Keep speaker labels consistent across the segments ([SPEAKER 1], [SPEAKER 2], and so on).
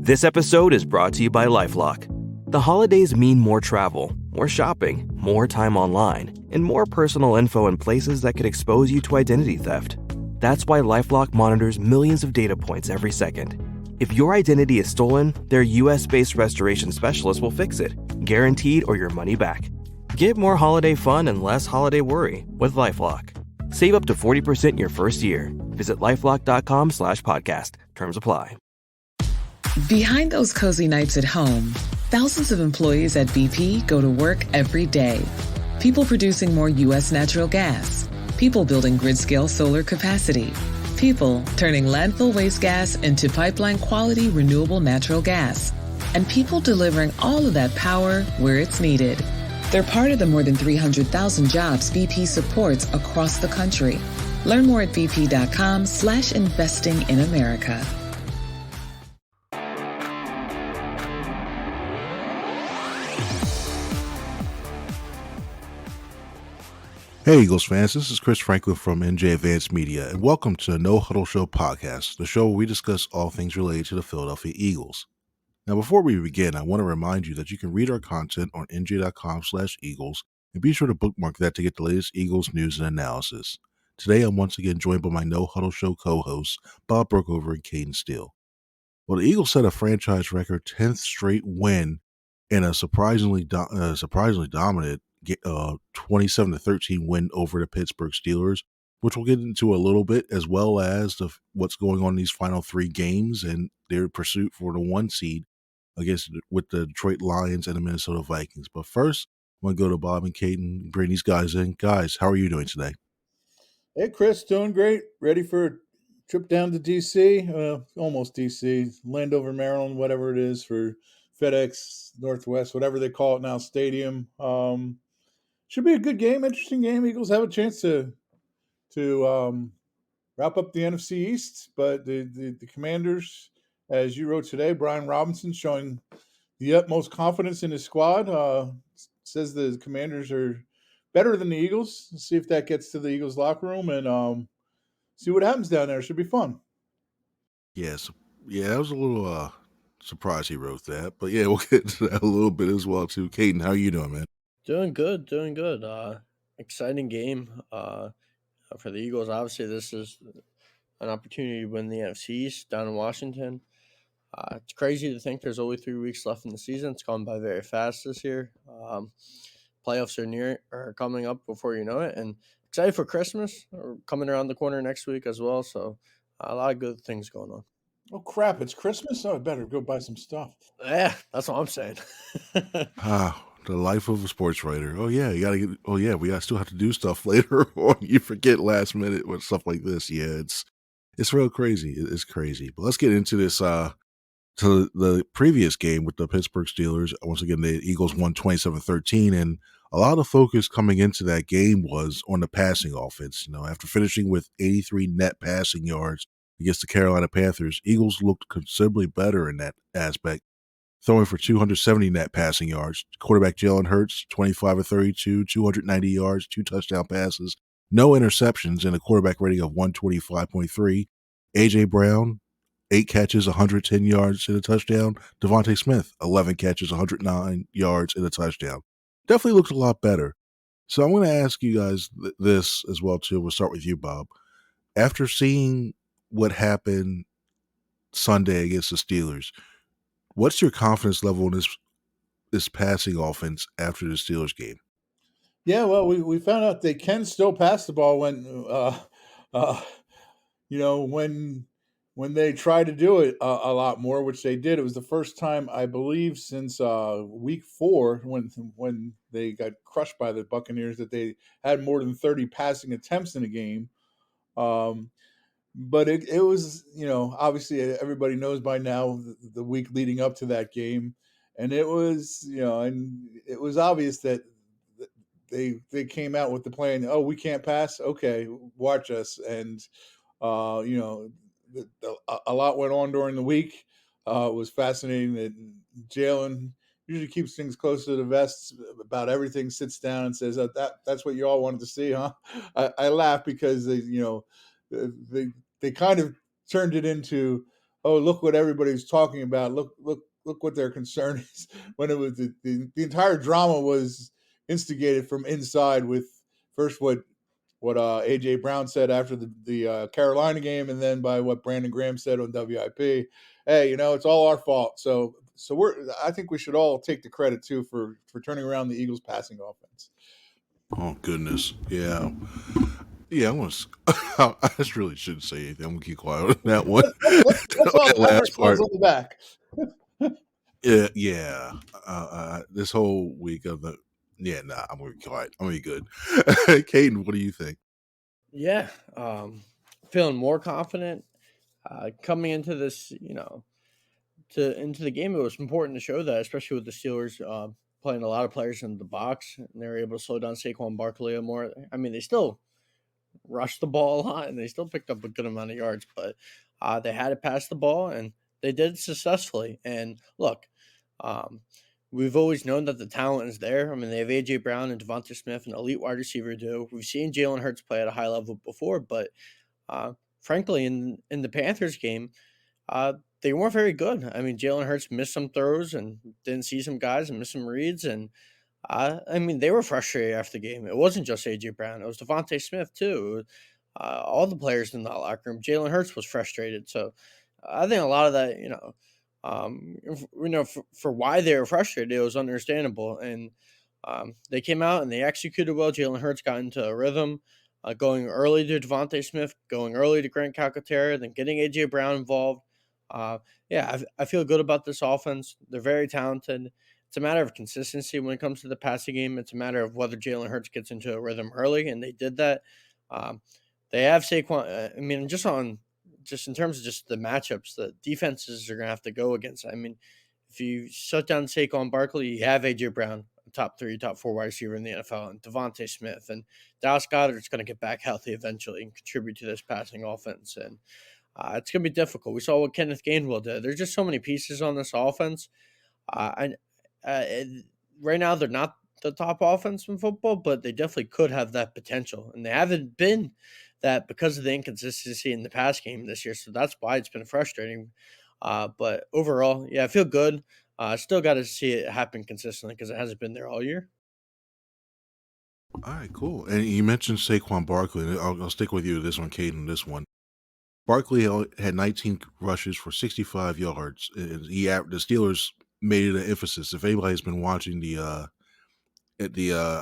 [SPEAKER 1] This episode is brought to you by LifeLock. The holidays mean more travel, more shopping, more time online, and more personal info in places that could expose you to identity theft. That's why LifeLock monitors millions of data points every second. If your identity is stolen, their US-based restoration specialist will fix it, guaranteed or your money back. Get more holiday fun and less holiday worry with LifeLock. Save up to 40% your first year. Visit LifeLock.com/podcast. Terms apply.
[SPEAKER 2] Behind those cozy nights at home, thousands of employees at BP go to work every day. People producing more U.S. natural gas. People building grid-scale solar capacity. People turning landfill waste gas into pipeline-quality renewable natural gas. And people delivering all of that power where it's needed. They're part of the more than 300,000 jobs BP supports across the country. Learn more at bp.com/investing in America.
[SPEAKER 3] Hey Eagles fans, this is Chris Franklin from NJ Advanced Media, and welcome to the No-Huddle Show podcast, the show where we discuss all things related to the Philadelphia Eagles. Now, before we begin, I want to remind you that you can read our content on NJ.com/Eagles, and be sure to bookmark that to get the latest Eagles news and analysis. Today, I'm once again joined by my No-Huddle Show co-hosts, Bob Brookover and Cayden Steele. Well, the Eagles set a franchise record 10th straight win and a surprisingly dominant 27-13 win over the Pittsburgh Steelers, which we'll get into a little bit, as well as what's going on in these final three games and their pursuit for the 1 seed with the Detroit Lions and the Minnesota Vikings. But first, I'm going to go to Bob and Cayden and bring these guys in. Guys, how are you doing today?
[SPEAKER 4] Hey, Chris, doing great. Ready for a trip down to D.C., almost D.C., Landover, Maryland, whatever it is, for FedEx Northwest, whatever they call it now, stadium. Should be a good game, interesting game. Eagles have a chance to wrap up the NFC East, but the Commanders, as you wrote today, Brian Robinson showing the utmost confidence in his squad. Says the Commanders are better than the Eagles. Let's see if that gets to the Eagles locker room and see what happens down there. Should be fun.
[SPEAKER 3] Yes. Yeah, I was a little surprised he wrote that, but yeah, we'll get to that a little bit as well too. Cayden, how are you doing, man?
[SPEAKER 5] Doing good. Exciting game for the Eagles. Obviously, this is an opportunity to win the NFC East down in Washington. It's crazy to think there's only 3 weeks left in the season. It's gone by very fast this year. Playoffs are coming up before you know it, and excited for Christmas. We're coming around the corner next week as well, so a lot of good things going on.
[SPEAKER 4] Oh, crap, it's Christmas? Oh, I better go buy some stuff.
[SPEAKER 5] Yeah, that's what I'm saying.
[SPEAKER 3] The life of a sports writer. Oh yeah, we still have to do stuff later on. You forget last minute with stuff like this. Yeah, it's real crazy. It's crazy. But let's get into this to the previous game with the Pittsburgh Steelers. Once again, the Eagles won 27-13, and a lot of the focus coming into that game was on the passing offense. You know, after finishing with 83 net passing yards against the Carolina Panthers, Eagles looked considerably better in that aspect, throwing for 270 net passing yards. Quarterback Jalen Hurts, 25-32, 290 yards, 2 touchdown passes, no interceptions, and a quarterback rating of 125.3. A.J. Brown, 8 catches, 110 yards and a touchdown. Devontae Smith, 11 catches, 109 yards and a touchdown. Definitely looked a lot better. So I'm going to ask you guys this as well, too. We'll start with you, Bob. After seeing what happened Sunday against the Steelers, what's your confidence level in this passing offense after the Steelers game?
[SPEAKER 4] Yeah, well, we found out they can still pass the ball when they try to do it a lot more, which they did. It was the first time, I believe, since week 4 when they got crushed by the Buccaneers that they had more than 30 passing attempts in a game. But it was, obviously everybody knows by now the week leading up to that game. And it was, and it was obvious that they came out with the plan, oh, we can't pass? Okay, watch us. And, a lot went on during the week. It was fascinating that Jalen usually keeps things close to the vest about everything, sits down and says, that's what you all wanted to see, huh? I laugh because they kind of turned it into oh, look what everybody's talking about. Look what their concern is. When it was the entire drama was instigated from inside with first what AJ Brown said after the Carolina game, and then by what Brandon Graham said on WIP. Hey, it's all our fault. So I think we should all take the credit too for turning around the Eagles' passing offense.
[SPEAKER 3] Oh goodness, yeah. Yeah, I just really shouldn't say anything. I'm gonna keep quiet on that one.
[SPEAKER 4] Let's all
[SPEAKER 3] That
[SPEAKER 4] pat
[SPEAKER 3] last part.
[SPEAKER 4] ourselves on the back.
[SPEAKER 3] Yeah. This whole week of the nah, I'm gonna be quiet. I'm gonna be good. Cayden, what do you think?
[SPEAKER 5] Yeah, feeling more confident coming into this. Into the game, it was important to show that, especially with the Steelers playing a lot of players in the box, and they were able to slow down Saquon Barkley more. I mean, they still rushed the ball a lot, and they still picked up a good amount of yards, but they had to pass the ball, and they did successfully. And look, um, we've always known that the talent is there. I mean, they have A.J. Brown and Devonta Smith, an elite wide receiver duo. We've seen Jalen Hurts play at a high level before, but frankly, in the Panthers game, uh, they weren't very good. I mean, Jalen Hurts missed some throws and didn't see some guys and missed some reads. And I mean, they were frustrated after the game. It wasn't just A.J. Brown. It was Devonta Smith, too. All the players in that locker room. Jalen Hurts was frustrated. So I think a lot of that, for why they were frustrated, it was understandable. And they came out and they executed well. Jalen Hurts got into a rhythm, going early to Devonta Smith, going early to Grant Calcaterra, then getting A.J. Brown involved. I feel good about this offense. They're very talented. It's a matter of consistency when it comes to the passing game. It's a matter of whether Jalen Hurts gets into a rhythm early, and they did that. They have Saquon. I mean, just in terms of just the matchups, the defenses are going to have to go against. I mean, if you shut down Saquon Barkley, you have A.J. Brown, top 3, top 4 wide receiver in the NFL, and Devonta Smith. And Dallas Goedert's going to get back healthy eventually and contribute to this passing offense. And it's going to be difficult. We saw what Kenneth Gainwell did. There's just so many pieces on this offense. Right now, they're not the top offense in football, but they definitely could have that potential. And they haven't been that because of the inconsistency in the pass game this year. So that's why it's been frustrating. But overall, yeah, I feel good. Still got to see it happen consistently because it hasn't been there all year.
[SPEAKER 3] All right, cool. And you mentioned Saquon Barkley. And I'll stick with you with this one, Cayden. This one. Barkley had 19 rushes for 65 yards. And the Steelers made it an emphasis. If anybody's been watching the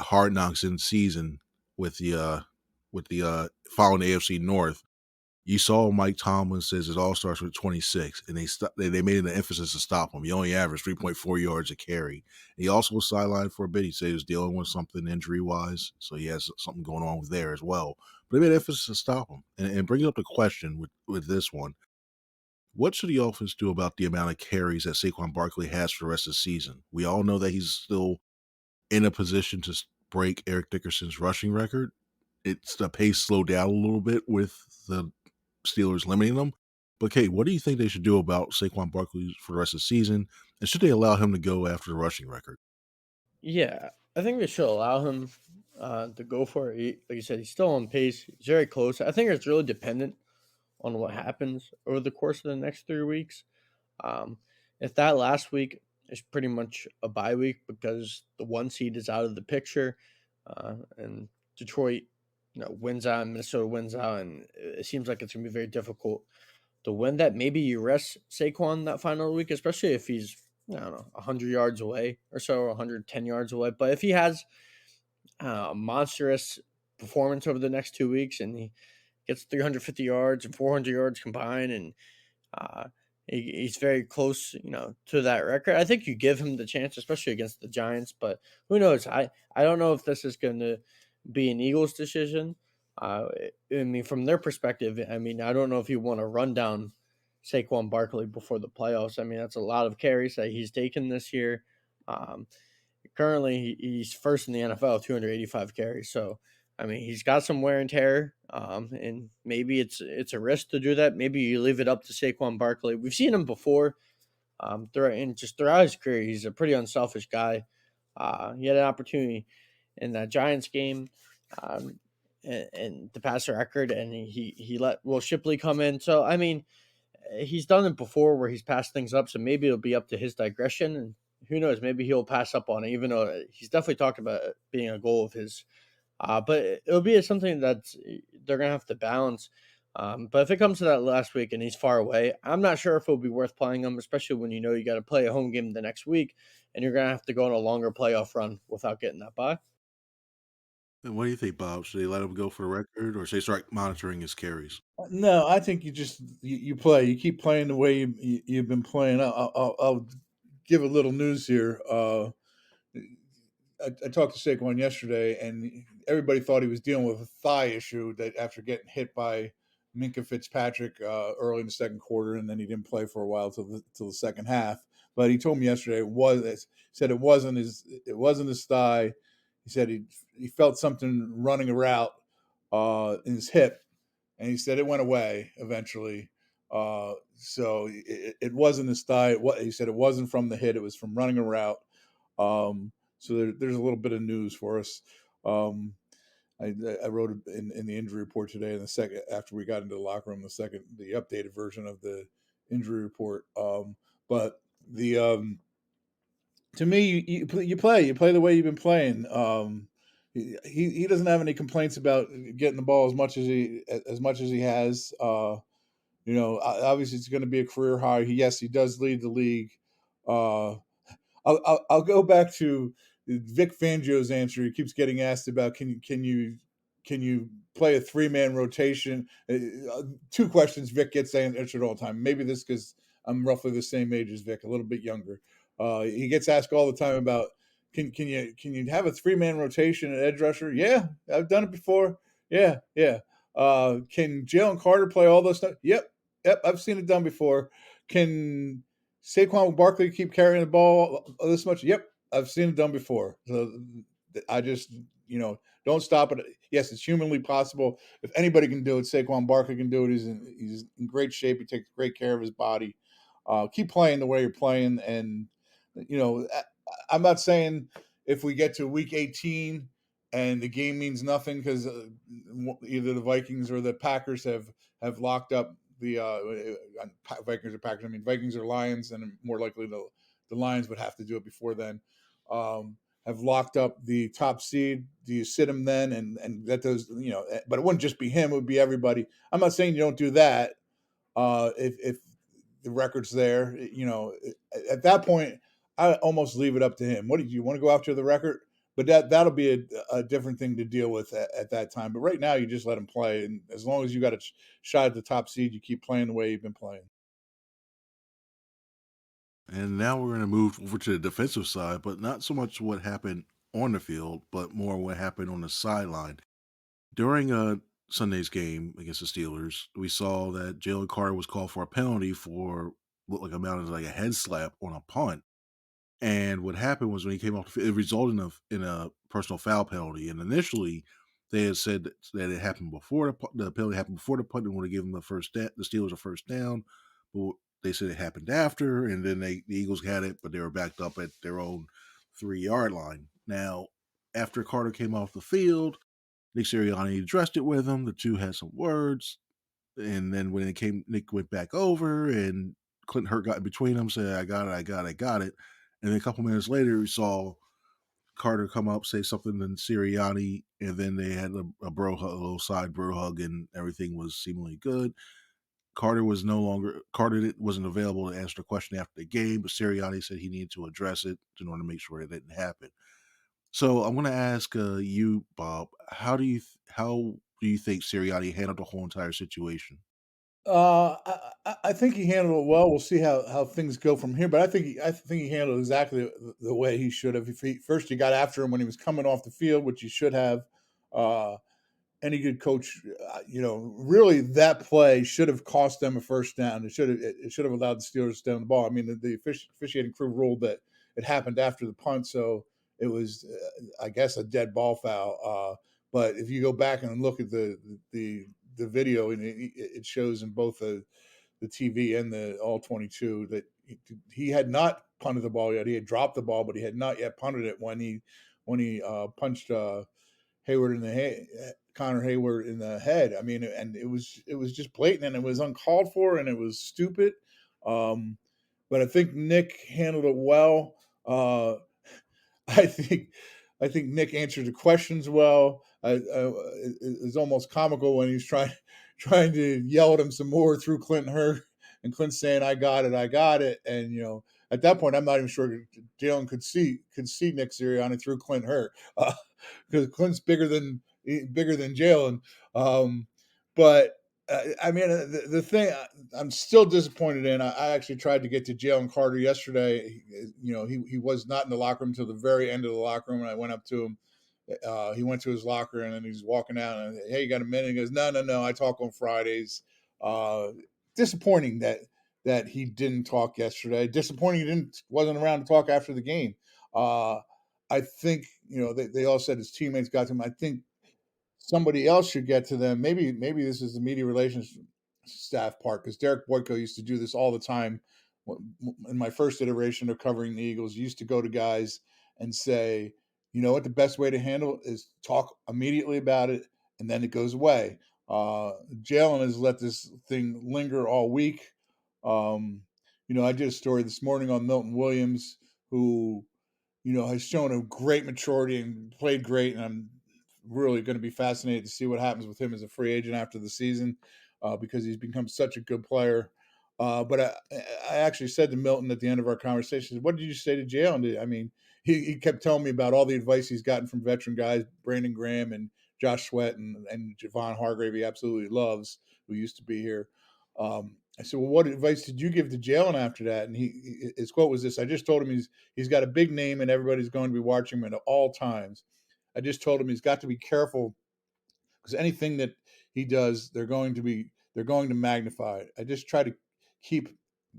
[SPEAKER 3] Hard Knocks in season with the following the AFC North, you saw Mike Tomlin says it all starts with 26, and they made it an emphasis to stop him. He only averaged 3.4 yards a carry. He also was sidelined for a bit. He said he was dealing with something injury-wise, so he has something going on with there as well. But they made an emphasis to stop him. And bringing up the question with this one, what should the offense do about the amount of carries that Saquon Barkley has for the rest of the season? We all know that he's still in a position to break Eric Dickerson's rushing record. It's the pace slowed down a little bit with the Steelers limiting them. But Kate, what do you think they should do about Saquon Barkley for the rest of the season? And should they allow him to go after the rushing record?
[SPEAKER 5] Yeah, I think they should allow him to go for it. Like you said, he's still on pace. He's very close. I think it's really dependent on what happens over the course of the next 3 weeks. Um, if that last week is pretty much a bye week because the 1 seed is out of the picture, and Detroit, wins out and Minnesota wins out, and it seems like it's gonna be very difficult to win that. Maybe you rest Saquon that final week, especially if he's, I don't know, 100 yards away or so, or 110 yards away. But if he has a monstrous performance over the next 2 weeks and he gets 350 yards and 400 yards combined, and uh, he's very close, to that record, I think you give him the chance, especially against the Giants. But who knows? I don't know if this is going to be an Eagles decision. I mean, from their perspective, I mean, I don't know if you want to run down Saquon Barkley before the playoffs. I mean, that's a lot of carries that he's taken this year. Um, Currently, he's first in the NFL, 285 carries. So, I mean, he's got some wear and tear, and maybe it's a risk to do that. Maybe you leave it up to Saquon Barkley. We've seen him before, throughout his career. He's a pretty unselfish guy. He had an opportunity in that Giants game, and to pass the record, and he let Will Shipley come in. So, I mean, he's done it before where he's passed things up, so maybe it'll be up to his digression, and who knows, maybe he'll pass up on it, even though he's definitely talked about it being a goal of his. But it'll be something that they're gonna have to balance. But if it comes to that last week and he's far away, I'm not sure if it'll be worth playing him, especially when you know you got to play a home game the next week and you're gonna have to go on a longer playoff run without getting that bye.
[SPEAKER 3] And what do you think, Bob? Should they let him go for the record, or should they start monitoring his carries?
[SPEAKER 4] No, I think you play. You keep playing the way you've been playing. I'll give a little news here. I talked to Saquon yesterday, and everybody thought he was dealing with a thigh issue that after getting hit by Minka Fitzpatrick early in the second quarter, and then he didn't play for a while till the second half. But he told me yesterday it wasn't his thigh. He said he felt something running a route in his hip, and he said it went away eventually. So it wasn't his thigh. He said it wasn't from the hit; it was from running a route. So there's a little bit of news for us. Um, I wrote it in the injury report today. In the second, after we got into the locker room, the updated version of the injury report. But the to me, you play the way you've been playing. He doesn't have any complaints about getting the ball as much as he has. Obviously it's going to be a career high. Yes, he does lead the league. Uh, I'll go back to Vic Fangio's answer. He keeps getting asked about can you play a 3-man rotation? Two questions Vic gets answered all the time. Maybe this because I'm roughly the same age as Vic, a little bit younger. He gets asked all the time about can you have a 3-man rotation at edge rusher? Yeah, I've done it before. Yeah. Can Jalen Carter play all those stuff? Yep, I've seen it done before. Can Saquon Barkley keep carrying the ball this much? Yep, I've seen it done before. So I just, don't stop it. Yes, it's humanly possible. If anybody can do it, Saquon Barkley can do it. He's in great shape. He takes great care of his body. Keep playing the way you're playing. And, I'm not saying if we get to week 18 and the game means nothing because either the Vikings or the Packers have locked up the Vikings or Packers. I mean, Vikings or Lions, and more likely the Lions would have to do it before then. Have locked up the top seed. Do you sit him then and let those, but it wouldn't just be him, it would be everybody. I'm not saying you don't do that. If the record's there, at that point, I almost leave it up to him. What do you want to go after the record? But that'll be a different thing to deal with at that time. But right now, you just let him play, and as long as you got a shot at the top seed, you keep playing the way you've been playing.
[SPEAKER 3] And now we're going to move over to the defensive side, but not so much what happened on the field, but more what happened on the sideline. During Sunday's game against the Steelers, we saw that Jalen Carter was called for a penalty for what like amounted to like a head slap on a punt. And what happened was when he came off the field, it resulted in a personal foul penalty. And initially, they had said that it happened before the penalty happened before the punt and want to give them the Steelers a first down. But they said it happened after, and then the Eagles had it, but they were backed up at their own 3-yard line. Now, after Carter came off the field, Nick Sirianni addressed it with him. The two had some words, and then when it came, Nick went back over, and Clinton Hurt got in between them, said, "I got it." And then a couple minutes later, we saw Carter come up, say something to Sirianni, and then they had a little side bro hug, and everything was seemingly good. Carter wasn't available to answer the question after the game, but Sirianni said he needed to address it in order to make sure it didn't happen. So I'm going to ask you, Bob, how do you think Sirianni handled the whole entire situation?
[SPEAKER 4] I think he handled it well. We'll see how things go from here. But I think he handled it exactly the way he should have. First, he got after him when he was coming off the field, which he should have. Any good coach, really that play should have cost them a first down. It should have allowed the Steelers to stay on the ball. I mean, the officiating crew ruled that it happened after the punt, so it was, I guess, a dead ball foul. But if you go back and look at the video, and it shows in both the TV and the all 22 that he had not punted the ball yet. He had dropped the ball, but he had not yet punted it when he punched. Hayward in the head, Connor Hayward in the head. I mean, and it was just blatant, and it was uncalled for, and it was stupid. But I think Nick handled it well. I think Nick answered the questions well. It's almost comical when he's trying to yell at him some more through Clinton Hurd, and Clint saying, I got it. And, at that point, I'm not even sure Jalen could see Nick Sirianni through Clint Hurd, because Clint's bigger than Jalen. But I mean, the thing I'm still disappointed in. I actually tried to get to Jalen Carter yesterday. He was not in the locker room until the very end of the locker room, and I went up to him. He went to his locker, and then he's walking out, and hey, you got a minute? He goes, no. I talk on Fridays. Disappointing that he didn't talk yesterday. Disappointing he wasn't around to talk after the game. I think they all said his teammates got to him. I think somebody else should get to them. Maybe this is the media relations staff part, because Derek Boyko used to do this all the time. In my first iteration of covering the Eagles, used to go to guys and say, you know what, the best way to handle it is talk immediately about it, and then it goes away. Jalen has let this thing linger all week. I did a story this morning on Milton Williams, who has shown a great maturity and played great, and I'm really going to be fascinated to see what happens with him as a free agent after the season, because he's become such a good player. But I actually said to Milton at the end of our conversation, what did you say to Jalen? I mean, he kept telling me about all the advice he's gotten from veteran guys, Brandon Graham and Josh Sweat and Javon Hargrave, he absolutely loves, who used to be here. I said, well, what advice did you give to Jalen after that? And his quote was this: I just told him he's got a big name and everybody's going to be watching him at all times. I just told him he's got to be careful, because anything that he does, they're going to magnify it. I just try to keep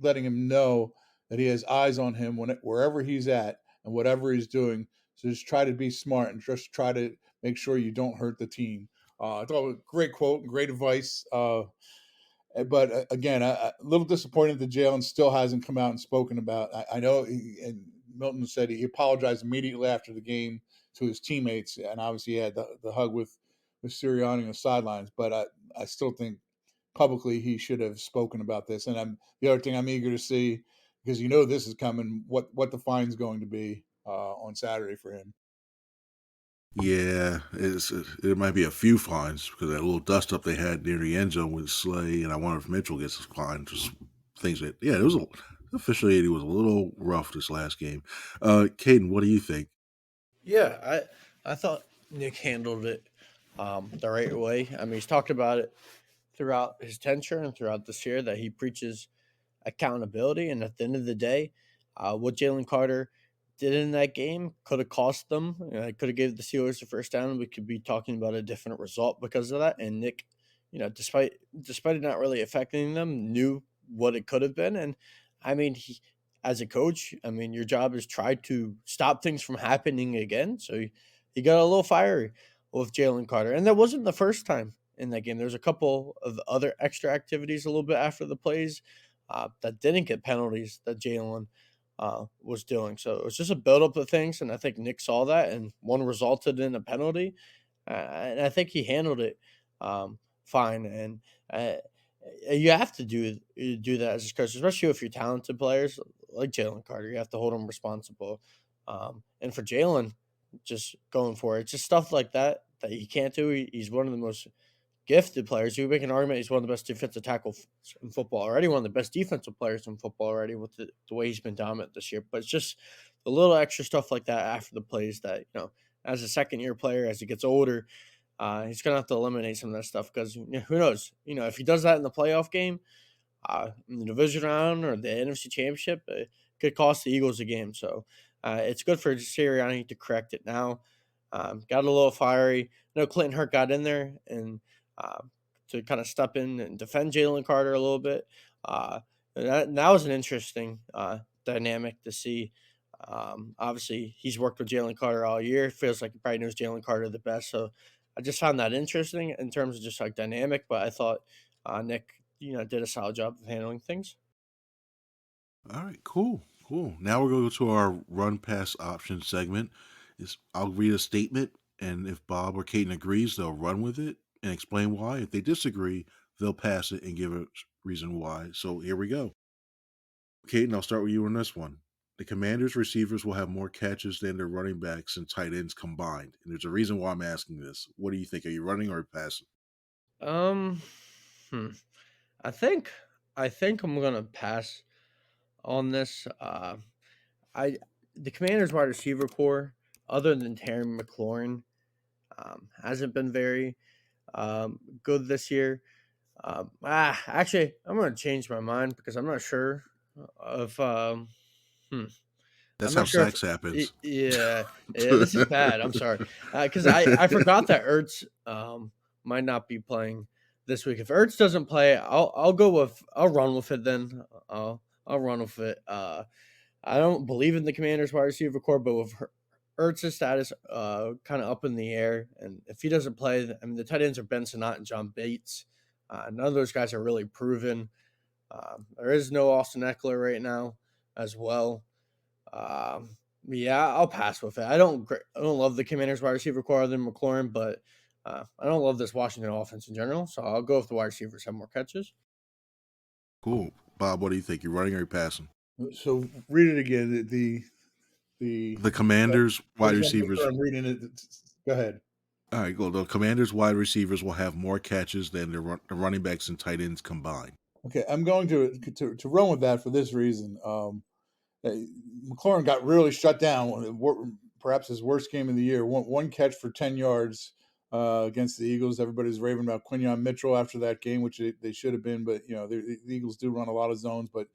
[SPEAKER 4] letting him know that he has eyes on him wherever he's at and whatever he's doing. So just try to be smart and just try to make sure you don't hurt the team. I thought it was a great quote and great advice. But again, a little disappointed that Jalen still hasn't come out and spoken about. I know, and Milton said he apologized immediately after the game to his teammates, and obviously he had the hug with Sirianni on the sidelines. But I still think publicly he should have spoken about this. And the other thing I'm eager to see, because this is coming, what the fine's going to be on Saturday for him.
[SPEAKER 3] Yeah, it might be a few fines, because that little dust up they had near the end zone with Slay, and I wonder if Mitchell gets a fine. Just things that, yeah, officiating was a little rough this last game. Cayden, what do you think?
[SPEAKER 5] Yeah, I thought Nick handled it the right way. I mean, he's talked about it throughout his tenure and throughout this year that he preaches accountability. And at the end of the day, what Jalen Carter did in that game could have cost them. It could have gave the Steelers the first down. We could be talking about a different result because of that. And Nick, despite it not really affecting them, knew what it could have been. And I mean, as a coach, I mean, your job is try to stop things from happening again. So he got a little fiery with Jalen Carter, and that wasn't the first time in that game. There's a couple of other extra activities a little bit after the plays that didn't get penalties that Jalen was doing. So it was just a buildup of things, and I think Nick saw that, and one resulted in a penalty, and I think he handled it fine. And you have to do that as a coach, especially if you're talented players like Jalen Carter. You have to hold them responsible. And for Jalen, just going for it, just stuff like that he can't do. He's one of the most gifted players. You make an argument he's one of the best defensive tackles in football already, one of the best defensive players in football already with the way he's been dominant this year. But it's just the little extra stuff like that after the plays that, as a second-year player, as he gets older, he's going to have to eliminate some of that stuff because who knows? If he does that in the playoff game, in the division round or the NFC Championship, it could cost the Eagles a game. So it's good for Sirianni to correct it now. Got a little fiery. Clinton Hurd got in there and to kind of step in and defend Jalen Carter a little bit. That was an interesting dynamic to see. Obviously, he's worked with Jalen Carter all year. It feels like he probably knows Jalen Carter the best. So I just found that interesting in terms of just like dynamic. But I thought Nick, did a solid job of handling things.
[SPEAKER 3] All right, cool. Now we're going to go to our run pass option segment. I'll read a statement, And if Bob or Cayden agrees, they'll run with it and explain why. If they disagree, they'll pass it and give a reason why. So here we go. Cayden, I'll start with you on this one. The Commanders' receivers will have more catches than their running backs and tight ends combined. And there's a reason why I'm asking this. What do you think? Are you running or passing?
[SPEAKER 5] Um, hmm. I think I think I'm gonna pass on this. I the Commanders' wide receiver core, other than Terry McLaurin, hasn't been very good this year. Actually, I'm gonna change my mind because I'm not sure if hmm, I'm
[SPEAKER 3] That's how
[SPEAKER 5] not sure if
[SPEAKER 3] sacks happens.
[SPEAKER 5] yeah, this is bad. I'm sorry because I forgot that Ertz might not be playing this week. If Ertz doesn't play, I'll run with it then. I'll run with it. I don't believe in the Commanders wide receiver core, but with Ertz's status kind of up in the air, and if he doesn't play, I mean the tight ends are Ben Sinnott and John Bates. None of those guys are really proven. There is no Austin Eckler right now as well. Um, yeah, I'll pass with it. I don't love the Commanders wide receiver core other than McLaurin, but I don't love this Washington offense in general. So I'll go if the wide receivers have more catches.
[SPEAKER 3] Cool. Bob, what do you think? You running or you passing?
[SPEAKER 4] So read it again. The
[SPEAKER 3] The Commanders'
[SPEAKER 4] I
[SPEAKER 3] wide
[SPEAKER 4] just want to make
[SPEAKER 3] receivers.
[SPEAKER 4] sure I'm reading it. Go ahead.
[SPEAKER 3] All right, cool. The Commanders' wide receivers will have more catches than the running backs and tight ends combined.
[SPEAKER 4] Okay, I'm going to run with that for this reason. McLaurin got really shut down. Perhaps his worst game of the year. One catch for 10 yards against the Eagles. Everybody's raving about Quinyon Mitchell after that game, which they should have been. But the Eagles do run a lot of zones, but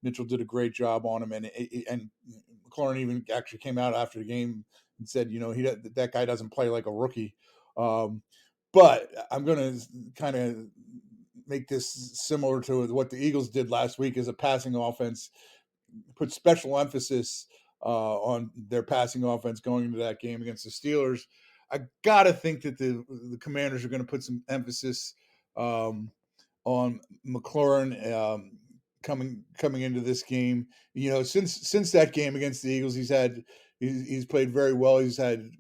[SPEAKER 4] Mitchell did a great job on him. And McLaurin even actually came out after the game and said, that guy doesn't play like a rookie. But I'm going to kind of make this similar to what the Eagles did last week as a passing offense, put special emphasis on their passing offense going into that game against the Steelers. I got to think that the Commanders are going to put some emphasis on McLaurin coming into this game. Since that game against the Eagles, he's played very well. He's had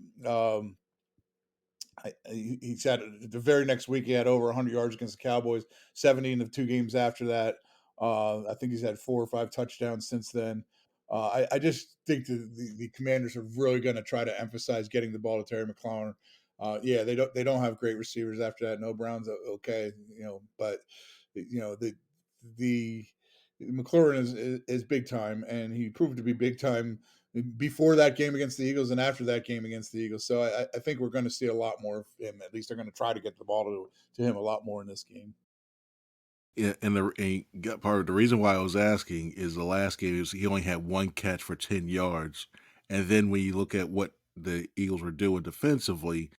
[SPEAKER 4] he's had the very next week he had over 100 yards against the Cowboys, 70 in the two games after that. I think he's had 4 or 5 touchdowns since then. I just think the Commanders are really going to try to emphasize getting the ball to Terry McLaurin. They don't have great receivers after that. No Brown's okay, but the McLaurin is big time, and he proved to be big time before that game against the Eagles and after that game against the Eagles. So I think we're going to see a lot more of him. At least they're going to try to get the ball to him a lot more in this game.
[SPEAKER 3] Yeah, and part of the reason why I was asking is the last game he only had one catch for 10 yards, and then when you look at what the Eagles were doing defensively,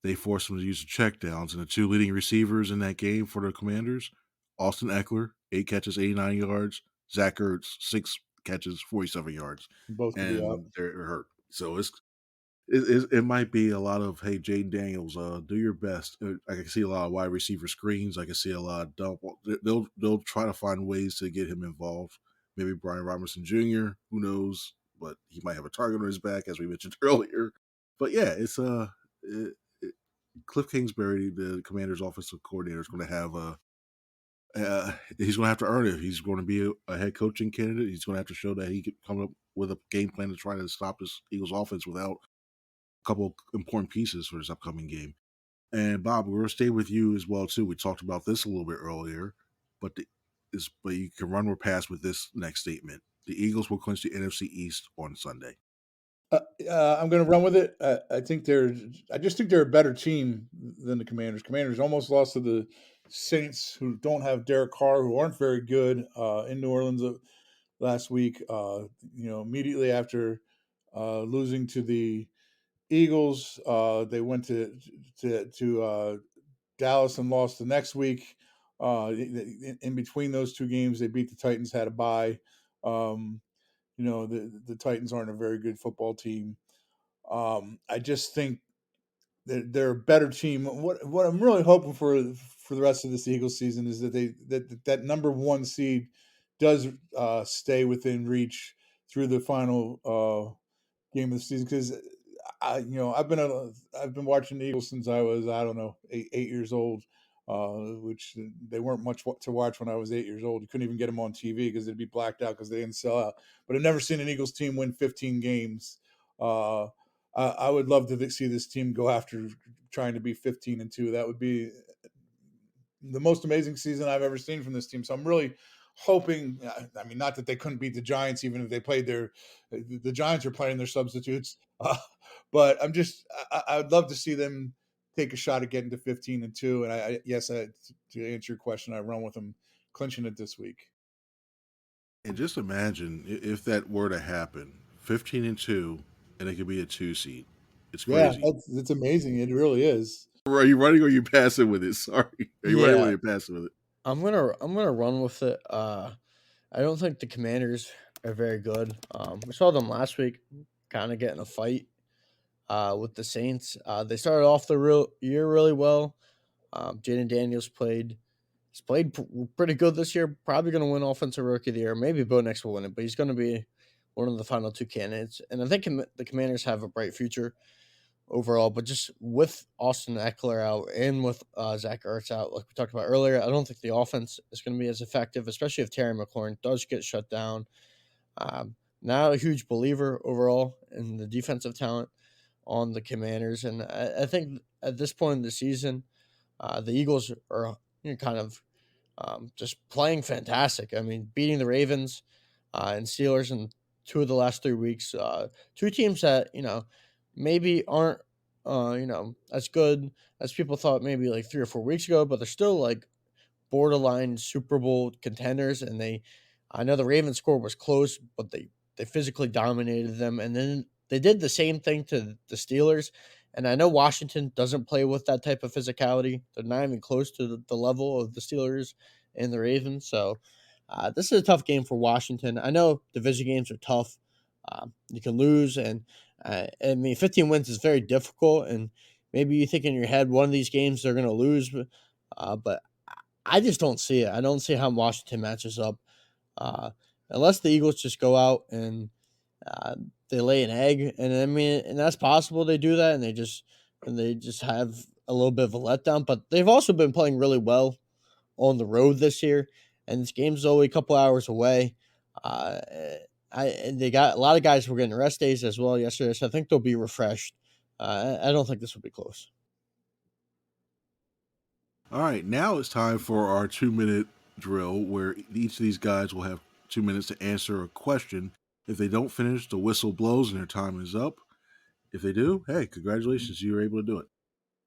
[SPEAKER 3] they forced him to use the checkdowns, and the two leading receivers in that game for the Commanders, Austin Eckler, 8 catches, 89 yards, Zach Ertz, 6 catches, 47 yards,
[SPEAKER 4] Both could be out.
[SPEAKER 3] and they're hurt. So it might be a lot of, hey, Jaden Daniels, do your best. I can see a lot of wide receiver screens. I can see a lot of dump. They'll try to find ways to get him involved. Maybe Brian Robinson Jr. Who knows? But he might have a target on his back, as we mentioned earlier. But yeah, it's Cliff Kingsbury, the Commanders' offensive coordinator, is going to have he's going to have to earn it. He's going to be a head coaching candidate. He's going to have to show that he can come up with a game plan to try to stop this Eagles offense without couple important pieces for this upcoming game. And Bob, we're going to stay with you as well too. We talked about this a little bit earlier, but you can run or pass with this next statement. The Eagles will clinch the NFC East on Sunday.
[SPEAKER 4] I'm going to run with it. I just think they're a better team than the Commanders. Commanders almost lost to the Saints, who don't have Derek Carr, who aren't very good in New Orleans last week. Immediately after losing to the Eagles, they went to Dallas and lost the next week. In between those two games, they beat the Titans, had a bye. The Titans aren't a very good football team. I just think they're a better team. What I'm really hoping for the rest of this Eagles season is that number one seed does stay within reach through the final game of the season, because I've been watching the Eagles since I was, I don't know, 8 years old, which they weren't much to watch when I was 8 years old. You couldn't even get them on TV because they'd be blacked out because they didn't sell out. But I've never seen an Eagles team win 15 games. I would love to see this team go after trying to be 15-2. That would be the most amazing season I've ever seen from this team. So I'm really hoping, I mean, not that they couldn't beat the Giants, even if they played the Giants are playing their substitutes. But I'd love to see them take a shot at getting to 15-2. And to answer your question, I run with them clinching it this week.
[SPEAKER 3] And just imagine if that were to happen, 15-2, and it could be a 2 seed. It's crazy.
[SPEAKER 4] Yeah, it's amazing. It really is.
[SPEAKER 3] Are you running or are you passing with it? Sorry. Are you running or are you passing with it?
[SPEAKER 5] I'm gonna run with it. I don't think the Commanders are very good. We saw them last week, kind of getting a fight with the Saints. They started off the year really well. Jayden Daniels played pretty good this year. Probably going to win Offensive Rookie of the Year. Maybe Bo Nix will win it, but he's going to be one of the final two candidates. And I think the Commanders have a bright future overall, but just with Austin Eckler out and with Zach Ertz out, like we talked about earlier, I don't think the offense is going to be as effective, especially if Terry McLaurin does get shut down. Not a huge believer overall in the defensive talent on the Commanders, and I think at this point in the season, the Eagles are kind of just playing fantastic. I mean, beating the Ravens and Steelers in 2 of the last 3 weeks. 2 teams that maybe aren't as good as people thought maybe like 3 or 4 weeks ago, but they're still like borderline Super Bowl contenders. And I know the Ravens score was close, but they physically dominated them, and then they did the same thing to the Steelers. And I know Washington doesn't play with that type of physicality. They're not even close to the level of the Steelers and the Ravens. So this is a tough game for Washington. I know division games are tough. You can lose, and I mean, 15 wins is very difficult. And maybe you think in your head one of these games they're going to lose, but I just don't see it. I don't see how Washington matches up unless the Eagles just go out and they lay an egg, and I mean, and that's possible they do that, and they just have a little bit of a letdown. But they've also been playing really well on the road this year, and this game's only a couple hours away. And they got a lot of guys who were getting rest days as well yesterday, so I think they'll be refreshed. I don't think this will be close.
[SPEAKER 3] All right, now it's time for our 2-minute drill where each of these guys will have 2 minutes to answer a question. If they don't finish, the whistle blows and their time is up. If they do, hey, congratulations, you were able to do it.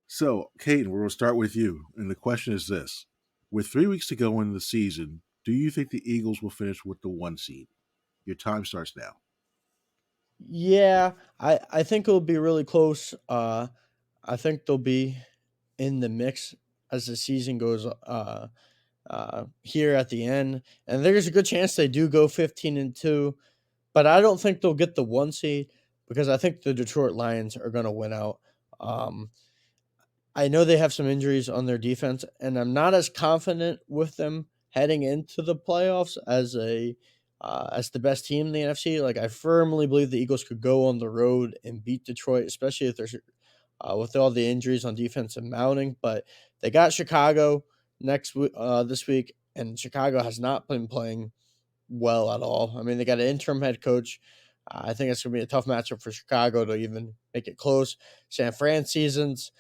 [SPEAKER 3] So, Cayden, we're going to start with you. And the question is this. With 3 weeks to go in the season, do you think the Eagles will finish with the 1 seed? Your time starts now.
[SPEAKER 5] Yeah, I think it'll be really close. I think they'll be in the mix as the season goes here at the end. And there's a good chance they do go 15-2. But I don't think they'll get the 1 seed because I think the Detroit Lions are going to win out. I know they have some injuries on their defense, and I'm not as confident with them heading into the playoffs as the best team in the NFC. Like, I firmly believe the Eagles could go on the road and beat Detroit, especially if there's with all the injuries on defense and mounting. But they got Chicago this week, and Chicago has not been playing well at all. I mean, they got an interim head coach. I think it's going to be a tough matchup for Chicago to even make it close. San Fran season's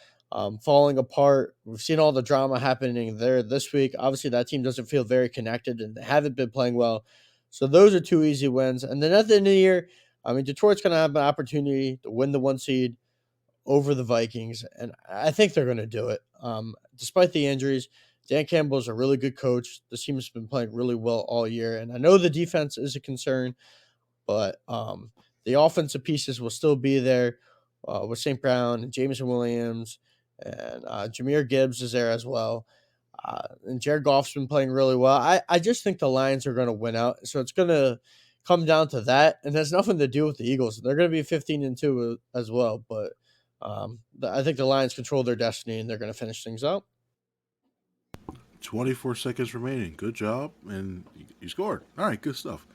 [SPEAKER 5] falling apart. We've seen all the drama happening there this week. Obviously, that team doesn't feel very connected, and they haven't been playing well. So those are 2 easy wins. And then at the end of the year, I mean, Detroit's going to have an opportunity to win the 1 seed over the Vikings, and I think they're going to do it. Despite the injuries, Dan Campbell is a really good coach. This team has been playing really well all year, and I know the defense is a concern, but the offensive pieces will still be there with St. Brown and Jameson Williams, and Jahmyr Gibbs is there as well. And Jared Goff's been playing really well. I just think the Lions are going to win out, so it's going to come down to that, and has nothing to do with the Eagles. They're going to be 15-2 as well, but I think the Lions control their destiny, and they're going to finish things out.
[SPEAKER 3] 24 seconds remaining. Good job. And you scored. All right, good stuff.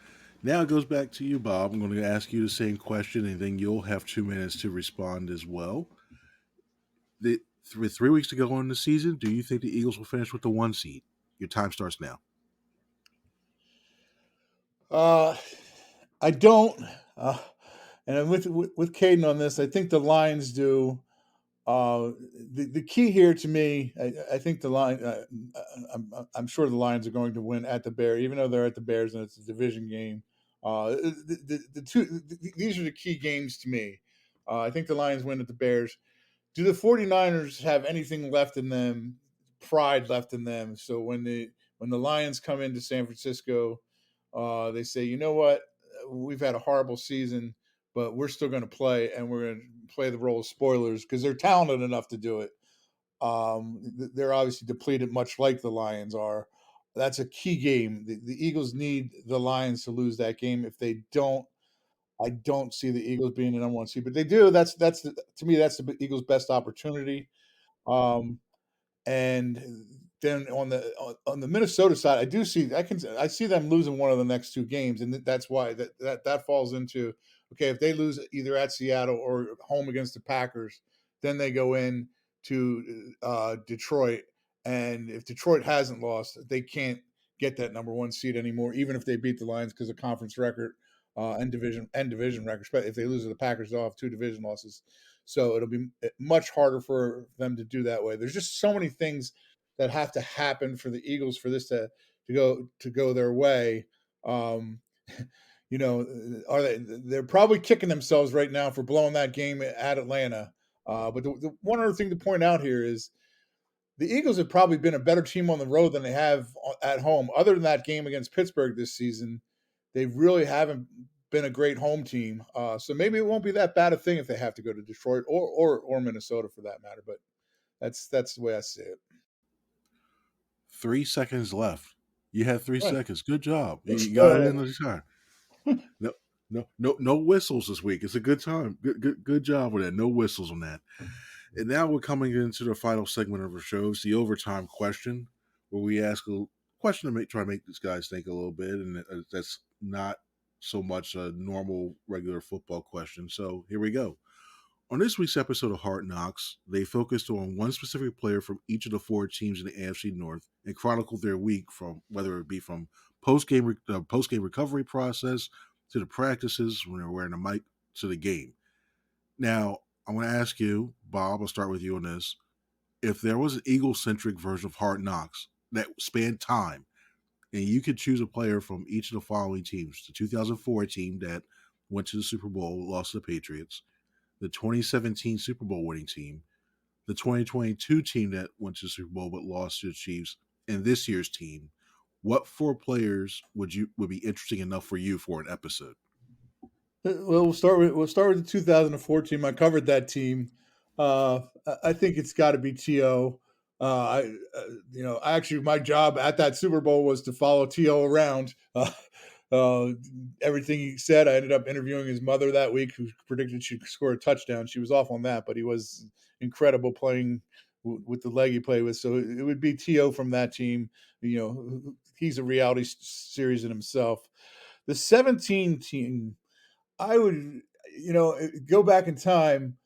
[SPEAKER 3] Now it goes back to you, Bob. I'm going to ask you the same question, and then you'll have 2 minutes to respond as well. With 3 weeks to go in the season, do you think the Eagles will finish with the 1 seed? Your time starts now.
[SPEAKER 4] I don't. Uh, and I'm with Cayden on this. I think the Lions do. The key here to me, I think the line. I'm sure the Lions are going to win at the Bears, even though they're at the Bears and it's a division game. These are the key games to me. I think the Lions win at the Bears. Do the 49ers have anything left in them, pride left in them? So when the Lions come into San Francisco, they say, you know what, we've had a horrible season, but we're still going to play, and we're going to play the role of spoilers because they're talented enough to do it. They're obviously depleted, much like the Lions are. That's a key game. The Eagles need the Lions to lose that game. If they don't, I don't see the Eagles being the number one seed, but they do. To me, that's the Eagles' best opportunity. Um, and then on the Minnesota side, I see them losing one of the next two games, and that's why that falls into, okay, if they lose either at Seattle or home against the Packers, then they go in to Detroit, and if Detroit hasn't lost, they can't get that number one seed anymore, even if they beat the Lions because of conference record and division record. If they lose to the Packers, they'll have two division losses. So it'll be much harder for them to do that way. There's just so many things that have to happen for the Eagles for this to go their way. Um, they're probably kicking themselves right now for blowing that game at Atlanta. But the one other thing to point out here is the Eagles have probably been a better team on the road than they have at home. Other than that game against Pittsburgh this season, they really haven't been a great home team. So maybe it won't be that bad a thing if they have to go to Detroit or Minnesota for that matter. But that's the way I see it.
[SPEAKER 3] 3 seconds left. You had 3 seconds. Good job. You got it in the time. No whistles this week. It's a good time. Good job with that. No whistles on that. And now we're coming into the final segment of our show. It's the overtime question, where we ask a question to try to make these guys think a little bit, and that's not so much a normal, regular football question. So here we go. On this week's episode of Hard Knocks, they focused on one specific player from each of the four teams in the AFC North and chronicled their week, from whether it be from post-game recovery process to the practices when they're wearing a mic to the game. Now, I'm going to ask you, Bob, I'll start with you on this. If there was an Eagle-centric version of Hard Knocks that spanned time, and you could choose a player from each of the following teams: the 2004 team that went to the Super Bowl, lost to the Patriots; the 2017 Super Bowl winning team; the 2022 team that went to the Super Bowl but lost to the Chiefs; and this year's team, what four players would be interesting enough for you for an episode?
[SPEAKER 4] Well, we'll start with the 2004 team. I covered that team. I think it's got to be T.O. Actually, my job at that Super Bowl was to follow T.O. around. Everything he said, I ended up interviewing his mother that week, who predicted she'd score a touchdown. She was off on that, but he was incredible playing with the leg he played with. So it would be T.O. from that team. He's a reality series in himself. The 17 team, I would, go back in time.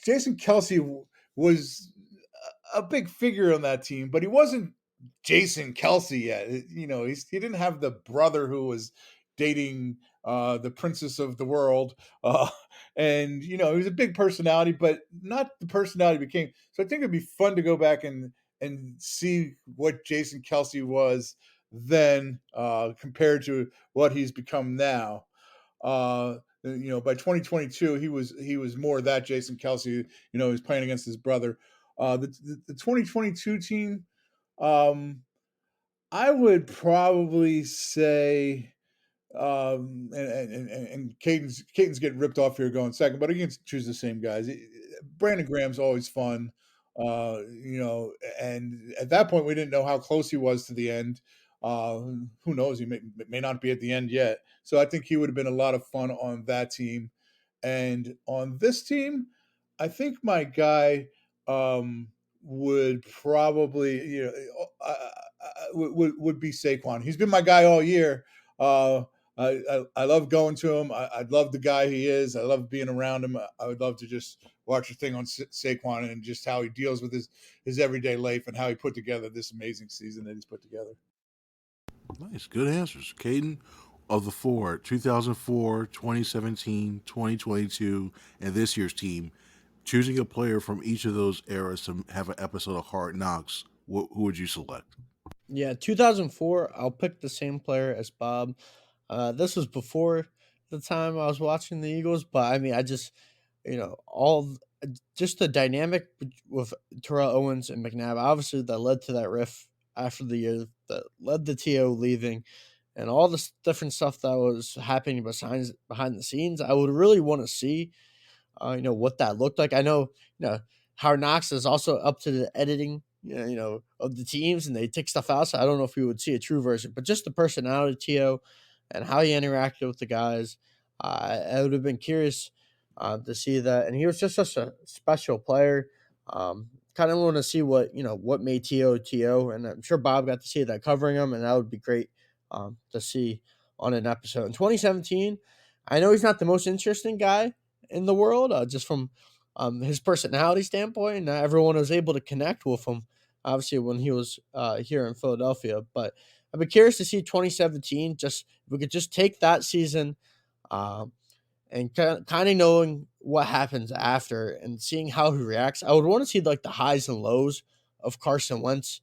[SPEAKER 4] Jason Kelce was a big figure on that team, but he wasn't Jason Kelce yet. He didn't have the brother who was dating the princess of the world, and he was a big personality, but not the personality he became. So I think it'd be fun to go back and see what Jason Kelce was then compared to what he's become now. By 2022, he was more that Jason Kelce. He was playing against his brother. The 2022 team, I would probably say, and Cayden's getting ripped off here going second, but I can choose the same guys. Brandon Graham's always fun, and at that point we didn't know how close he was to the end. Who knows? He may not be at the end yet. So I think he would have been a lot of fun on that team. And on this team, I think my guy would probably, would be Saquon. He's been my guy all year. I love going to him. I love the guy he is. I love being around him. I would love to just watch a thing on Saquon and just how he deals with his everyday life and how he put together this amazing season that he's put together.
[SPEAKER 3] Nice. Good answers. Cayden, of the four, 2004, 2017, 2022, and this year's team, choosing a player from each of those eras to have an episode of Hard Knocks, who would you select?
[SPEAKER 5] Yeah, 2004, I'll pick the same player as Bob. This was before the time I was watching the Eagles, but I mean, I just, just the dynamic with Terrell Owens and McNabb, obviously that led to that riff after the year that led to T.O. leaving and all this different stuff that was happening behind the scenes. I would really want to see what that looked like. I know, Hard Knocks is also up to the editing, of the teams, and they take stuff out. So I don't know if we would see a true version, but just the personality of T.O. and how he interacted with the guys, I would have been curious to see that. And he was just such a special player. Kind of want to see what made T.O. T.O. And I'm sure Bob got to see that covering him, and that would be great to see on an episode. In 2017, I know he's not the most interesting guy in the world, just from his personality standpoint, and everyone was able to connect with him, obviously, when he was here in Philadelphia. But I'd be curious to see 2017, just if we could just take that season and kind of knowing what happens after and seeing how he reacts. I would want to see like the highs and lows of Carson Wentz.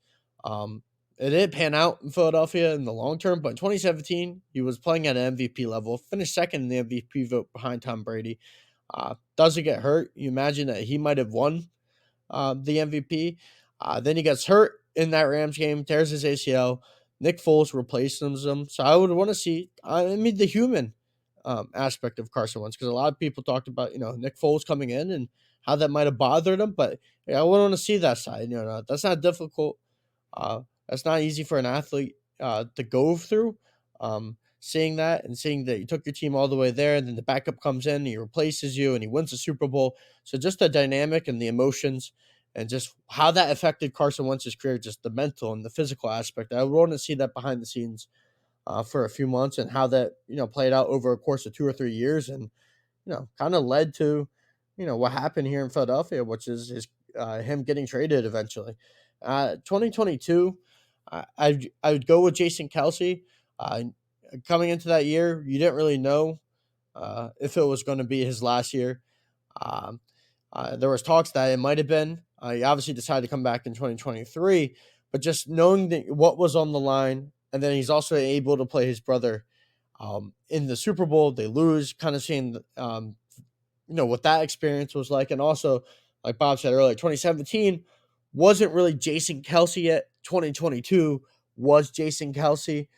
[SPEAKER 5] It didn't pan out in Philadelphia in the long term, but in 2017, he was playing at an MVP level, finished second in the MVP vote behind Tom Brady. Doesn't get hurt. You imagine that he might have won the MVP. Then he gets hurt in that Rams game, tears his ACL. Nick Foles replaces him. So I would want to see, the human aspect of Carson Wentz, because a lot of people talked about, Nick Foles coming in and how that might have bothered him. But yeah, I wouldn't want to see that side. That's not difficult. That's not easy for an athlete to go through. Seeing that and seeing that you took your team all the way there, and then the backup comes in and he replaces you and he wins the Super Bowl. So just the dynamic and the emotions and just how that affected Carson Wentz's career, just the mental and the physical aspect. I would want to see that behind the scenes for a few months and how that, played out over a course of 2 or 3 years and, kind of led to, what happened here in Philadelphia, which is him getting traded eventually. 2022, I would go with Jason Kelce. Coming into that year, you didn't really know if it was going to be his last year. There was talks that it might have been. He obviously decided to come back in 2023, but just knowing what was on the line, and then he's also able to play his brother in the Super Bowl. They lose, kind of seeing what that experience was like, and also, like Bob said earlier, 2017 wasn't really Jason Kelce yet. 2022 was Jason Kelce.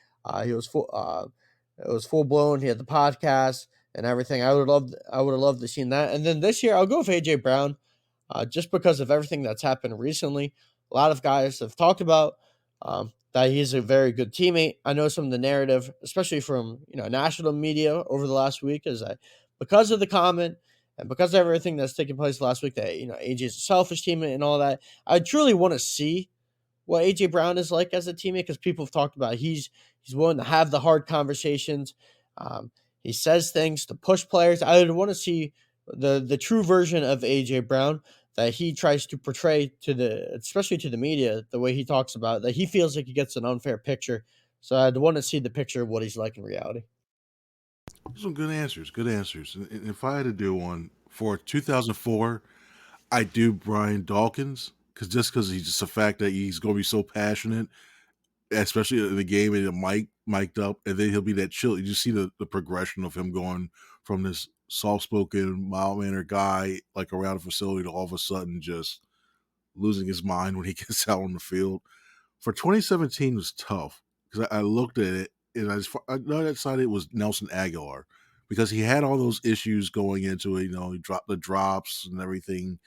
[SPEAKER 5] He was full. It was full blown. He had the podcast and everything. I would have loved to seen that. And then this year, I'll go with AJ Brown, just because of everything that's happened recently. A lot of guys have talked about that he's a very good teammate. I know some of the narrative, especially from national media over the last week, is that because of the comment and because of everything that's taken place last week, that AJ is a selfish teammate and all that. I truly want to see what AJ Brown is like as a teammate, because people have talked about he's willing to have the hard conversations. He says things to push players. I would want to see the true version of AJ Brown that he tries to portray especially to the media, the way he talks about it, that he feels like he gets an unfair picture. So I'd want to see the picture of what he's like in reality.
[SPEAKER 3] Some good answers. Good answers. And if I had to do one for 2004, I do Brian Dawkins, because he's just the fact that he's going to be so passionate, especially in the game, and mic'd up, and then he'll be that chill. You just see the progression of him going from this soft-spoken, mild-mannered guy like around a facility to all of a sudden just losing his mind when he gets out on the field. For 2017 was tough because I looked at it, and I know that side it was Nelson Aguilar, because he had all those issues going into it. He dropped the drops and everything,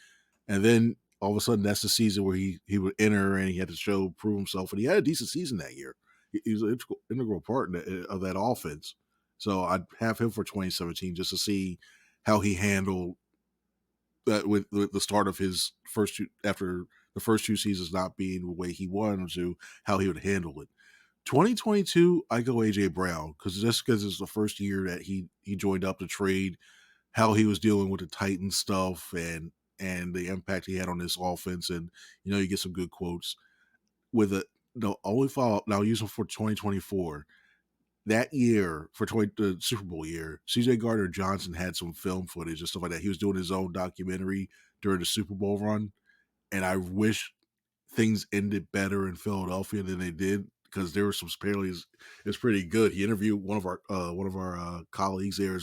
[SPEAKER 3] and then all of a sudden that's the season where he would enter and he had to prove himself, and he had a decent season that year. He was an integral part of that offense. So I'd have him for 2017 just to see how he handled that with the start of his after the first 2 seasons not being the way he wanted to, how he would handle it. 2022, I go AJ Brown because it's the first year that he joined up to trade, how he was dealing with the Titans stuff and the impact he had on this offense, and you get some good quotes with it. The only follow now use them for 2024. That year for the Super Bowl year, CJ Gardner Johnson had some film footage and stuff like that. He was doing his own documentary during the Super Bowl run, and I wish things ended better in Philadelphia than they did because there were some apparently it's pretty good. He interviewed one of our colleagues there,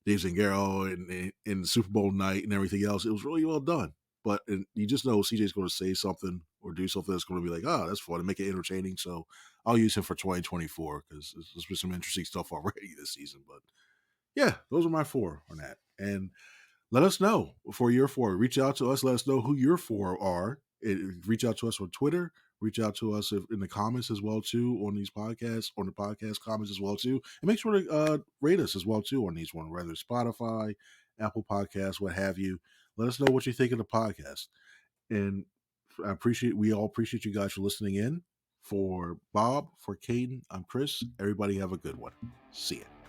[SPEAKER 3] Dave Zangaro, in the Super Bowl night and everything else. It was really well done. But you just know CJ's going to say something or do something that's going to be like, oh, that's fun and make it entertaining. So I'll use him for 2024 because there's been some interesting stuff already this season. But yeah, those are my 4 on that. And let us know for your 4. Reach out to us. Let us know who your 4 are. Reach out to us on Twitter. Reach out to us in the comments as well too on these podcasts, on the podcast comments as well too, and make sure to rate us as well too on these ones, whether Spotify, Apple Podcasts, what have you. Let us know what you think of the podcast, and we all appreciate you guys for listening in. For Bob, for Cayden, I'm Chris. Everybody have a good one. See ya.